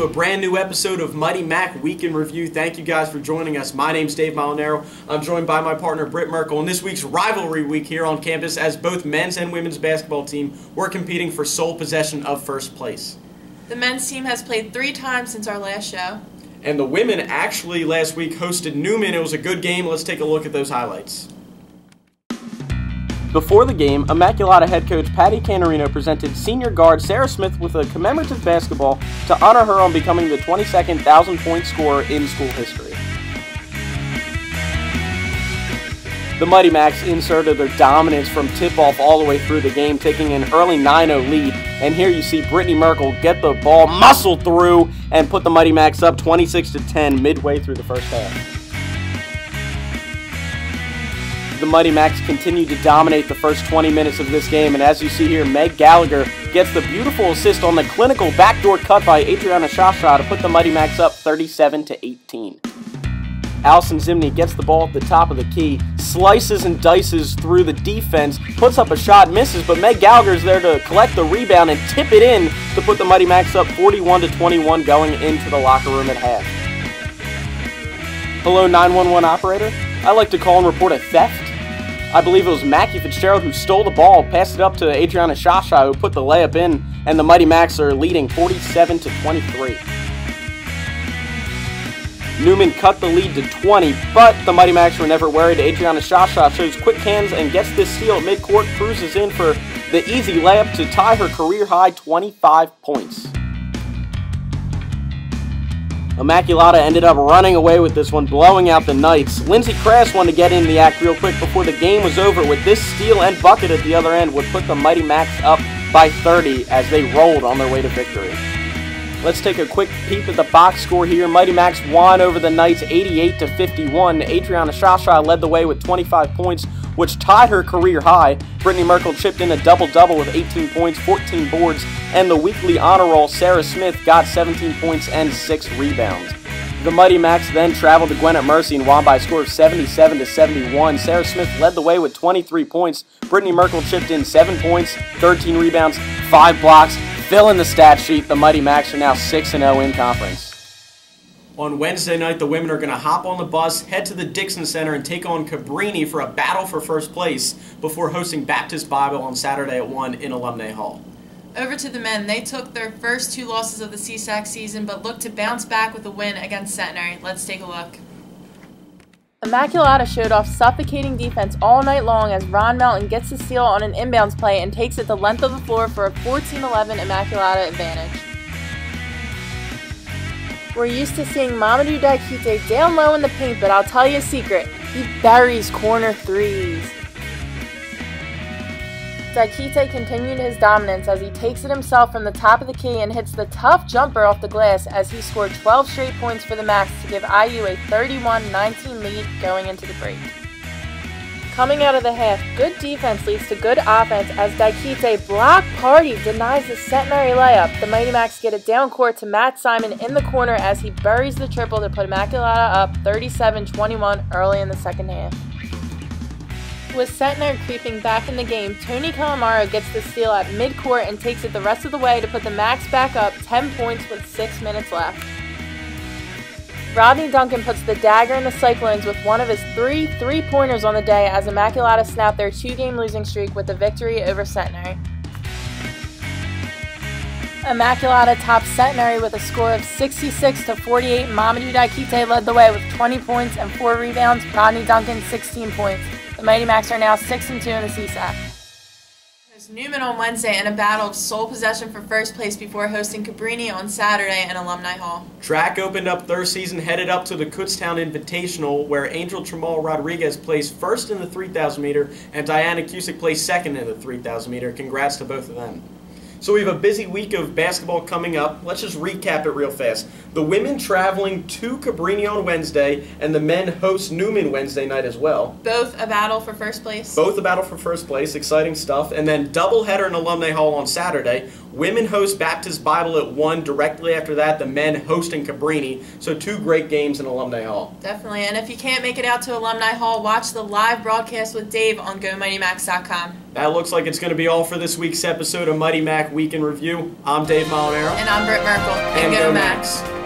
a brand new episode of Mighty Mac Week in Review. Thank you guys for joining us. My name's Dave Molinaro. I'm joined by my partner Britt Merkel on this week's rivalry week here on campus as both men's and women's basketball team were competing for sole possession of first place. The men's team has played 3 times since our last show. And the women actually last week hosted Newman. It was a good game. Let's take a look at those highlights. Before the game, Immaculata head coach Patty Canarino presented senior guard Sarah Smith with a commemorative basketball to honor her on becoming the 22nd 1,000-point scorer in school history. The Mighty Macs inserted their dominance from tip-off all the way through the game, taking an early 9-0 lead. And here you see Brittany Merkel get the ball, muscle through, and put the Mighty Macs up 26-10 midway through the first half. The Mighty Macs continued to dominate the first 20 minutes of this game, and as you see here, Meg Gallagher gets the beautiful assist on the clinical backdoor cut by Adriana Shasha to put the Mighty Macs up 37-18. Allison Zimney gets the ball at the top of the key, slices and dices through the defense, puts up a shot, misses, but Meg Gallagher's there to collect the rebound and tip it in to put the Mighty Macs up 41-21 going into the locker room at half. Hello, 911 operator. I'd like to call and report a theft. I believe it was Mackie Fitzgerald who stole the ball, passed it up to Adriana Shasha who put the layup in, and the Mighty Macs are leading 47-23. Newman cut the lead to 20, but the Mighty Macs were never worried. Adriana Shasha shows quick hands and gets this steal at midcourt, cruises in for the easy layup to tie her career-high 25 points. Immaculata ended up running away with this one, blowing out the Knights. Lindsay Crass wanted to get in the act real quick before the game was over, with this steal and bucket at the other end would put the Mighty Macs up by 30 as they rolled on their way to victory. Let's take a quick peep at the box score here. Mighty Macs won over the Knights 88-51. Adriana Shasha led the way with 25 points, which tied her career high. Brittany Merkel chipped in a double-double with 18 points, 14 boards, and the weekly honor roll Sarah Smith got 17 points and 6 rebounds. The Mighty Macs then traveled to Gwinnett Mercy and won by a score of 77-71. Sarah Smith led the way with 23 points. Brittany Merkel chipped in 7 points, 13 rebounds, 5 blocks. Filling the stat sheet, the Mighty Macs are now 6-0 in conference. On Wednesday night, the women are going to hop on the bus, head to the Dixon Center, and take on Cabrini for a battle for first place before hosting Baptist Bible on Saturday at 1 in Alumni Hall. Over to the men. They took their first 2 losses of the CSAC season, but look to bounce back with a win against Centenary. Let's take a look. Immaculata showed off suffocating defense all night long as Ron Melton gets the steal on an inbounds play and takes it the length of the floor for a 14-11 Immaculata advantage. We're used to seeing Mamadou Daikite down low in the paint, but I'll tell you a secret. He buries corner threes. Daikite continued his dominance as he takes it himself from the top of the key and hits the tough jumper off the glass as he scored 12 straight points for the Macs to give IU a 31-19 lead going into the break. Coming out of the half, good defense leads to good offense as Daikite block party denies the Centenary layup. The Mighty Macs get it down court to Matt Simon in the corner as he buries the triple to put Immaculata up 37-21 early in the second half. With Centenary creeping back in the game, Tony Calamaro gets the steal at midcourt and takes it the rest of the way to put the Macs back up 10 points with 6 minutes left. Rodney Duncan puts the dagger in the Cyclones with one of his 3 3-pointers on the day as Immaculata snapped their 2-game losing streak with the victory over Centenary. Immaculata topped Centenary with a score of 66-48. Mamadou Daikite led the way with 20 points and 4 rebounds. Rodney Duncan 16 points. The Mighty Macs are now 6-2 in the CSAC. There's Newman on Wednesday in a battle of sole possession for first place before hosting Cabrini on Saturday in Alumni Hall. Track opened up their season, headed up to the Kutztown Invitational, where Angel Tramal Rodriguez placed first in the 3,000 meter and Diana Cusick placed second in the 3,000 meter. Congrats to both of them. So we have a busy week of basketball coming up. Let's just recap it real fast. The women traveling to Cabrini on Wednesday, and the men host Newman Wednesday night as well. Both a battle for first place. Both a battle for first place. Exciting stuff. And then doubleheader in Alumni Hall on Saturday. Women host Baptist Bible at 1. Directly after that, the men hosting Cabrini. So 2 great games in Alumni Hall. Definitely. And if you can't make it out to Alumni Hall, watch the live broadcast with Dave on GoMightyMacs.com. That looks like it's going to be all for this week's episode of Mighty Mac Week in Review. I'm Dave Molinaro. And I'm Britt Merkel. And Go Macs.